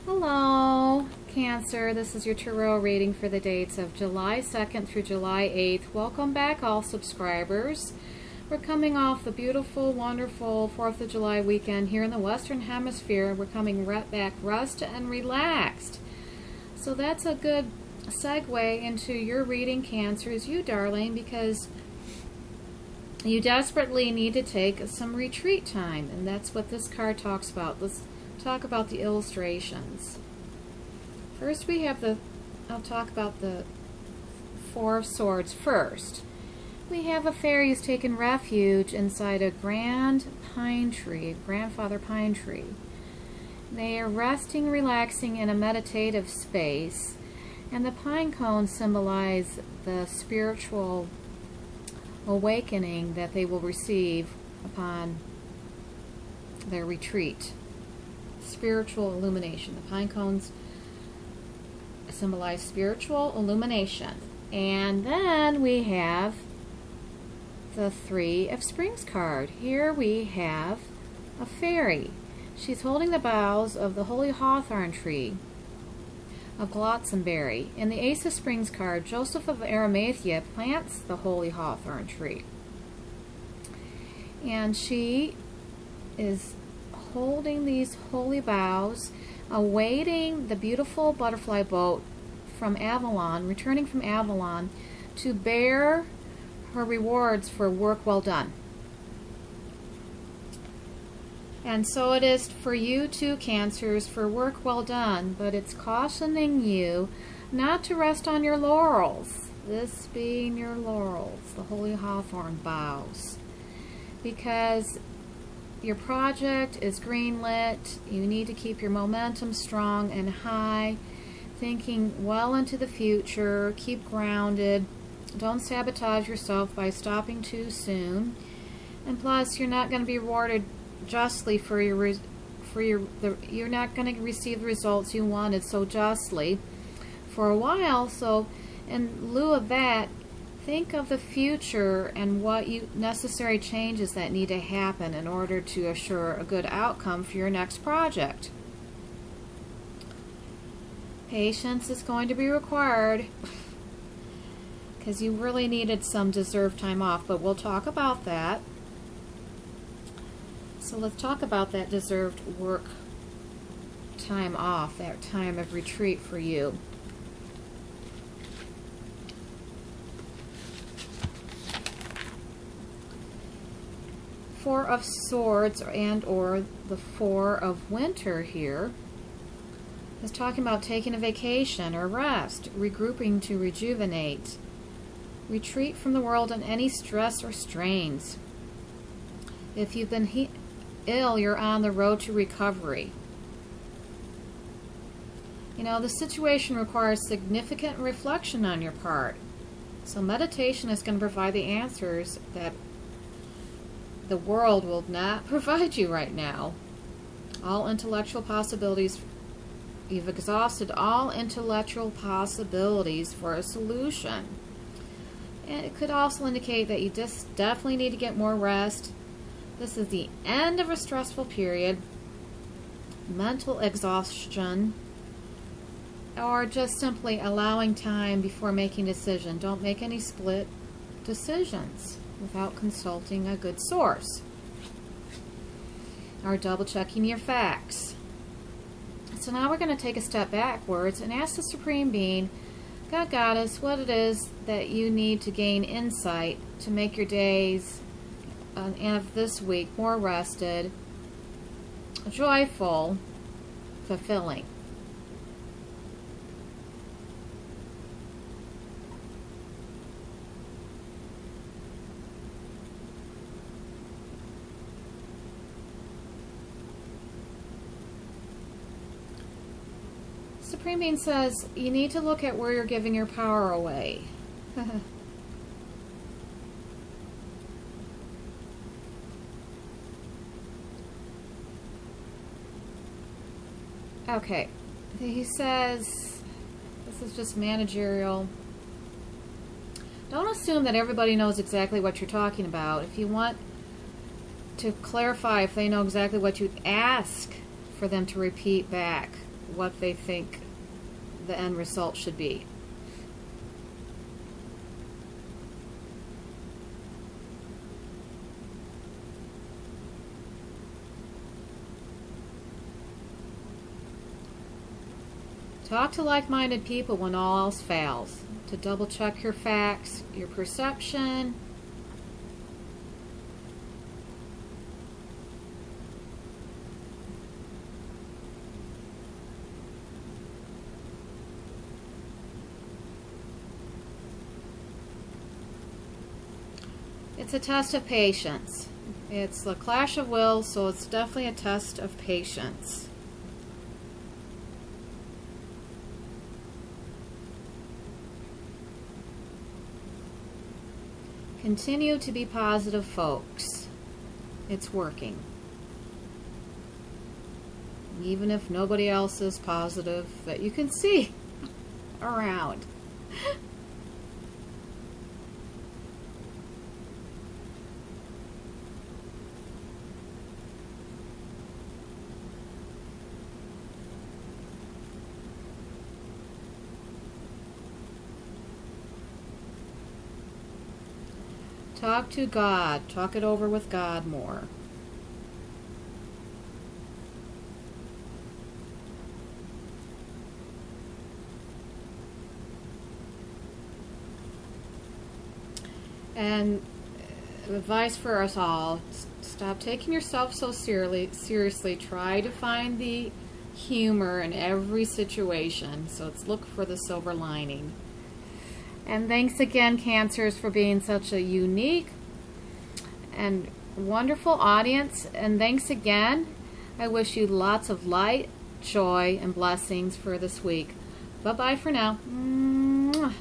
Hello, Cancer. This is your tarot reading for the dates of July 2nd through July 8th. Welcome back, all subscribers. We're coming off the beautiful, wonderful 4th of July weekend here in the Western Hemisphere. We're coming right back rested and relaxed. So that's a good segue into your reading, Cancers, you darling, because you desperately need to take some retreat time, and that's what this card talks about. Let's talk about the illustrations. First we have I'll talk about the Four of Swords first. We have a fairy who's taken refuge inside a grand pine tree, grandfather pine tree. They are resting, relaxing in a meditative space, and the pine cones symbolize the spiritual awakening that they will receive upon their retreat. Spiritual illumination. The pine cones symbolize spiritual illumination. And then we have the Three of Springs card. Here we have a fairy. She's holding the boughs of the holy hawthorn tree of Glotzenberry. In the Ace of Springs card, Joseph of Arimathea plants the holy hawthorn tree. And she is holding these holy boughs, awaiting the beautiful butterfly boat from Avalon, returning from Avalon, to bear her rewards for work well done. And so it is for you too, Cancers, for work well done, but it's cautioning you not to rest on your laurels, this being your laurels, the holy hawthorn boughs, because your project is greenlit. You need to keep your momentum strong and high, thinking well into the future. Keep grounded. Don't sabotage yourself by stopping too soon. And plus, you're not going to be rewarded justly for you're not going to receive the results you wanted so justly for a while. So, in lieu of that, think of the future and what necessary changes that need to happen in order to assure a good outcome for your next project. Patience is going to be required because you really needed some deserved time off, but we'll talk about that. So let's talk about that deserved work time off, that time of retreat for you. Four of Swords and or the Four of Winter here is talking about taking a vacation or rest, regrouping to rejuvenate, retreat from the world and any stress or strains. If you've been ill, you're on the road to recovery. You know, the situation requires significant reflection on your part. So meditation is going to provide the answers that the world will not provide you right now. All intellectual possibilities, you've exhausted all intellectual possibilities for a solution. And it could also indicate that you just definitely need to get more rest. This is the end of a stressful period, mental exhaustion, or just simply allowing time before making a decision. Don't make any split decisions without consulting a good source or double checking your facts. So now we're going to take a step backwards and ask the Supreme Being, God, Goddess, what it is that you need to gain insight to make your days of this week more rested, joyful, fulfilling. Supreme Being says you need to look at where you're giving your power away. Okay, he says this is just managerial. Don't assume that everybody knows exactly what you're talking about. If you want to clarify if they know exactly what you'd ask for them to repeat back what they think the end result should be. Talk to like-minded people when all else fails, to double check your facts, your perception. It's a test of patience. It's the clash of wills, so it's definitely a test of patience. Continue to be positive, folks. It's working. Even if nobody else is positive that you can see around. Talk to God. Talk it over with God more. And advice for us all, stop taking yourself so seriously. Try to find the humor in every situation. So let's look for the silver lining. And thanks again, Cancers, for being such a unique and wonderful audience. And thanks again. I wish you lots of light, joy, and blessings for this week. Bye-bye for now. Mwah.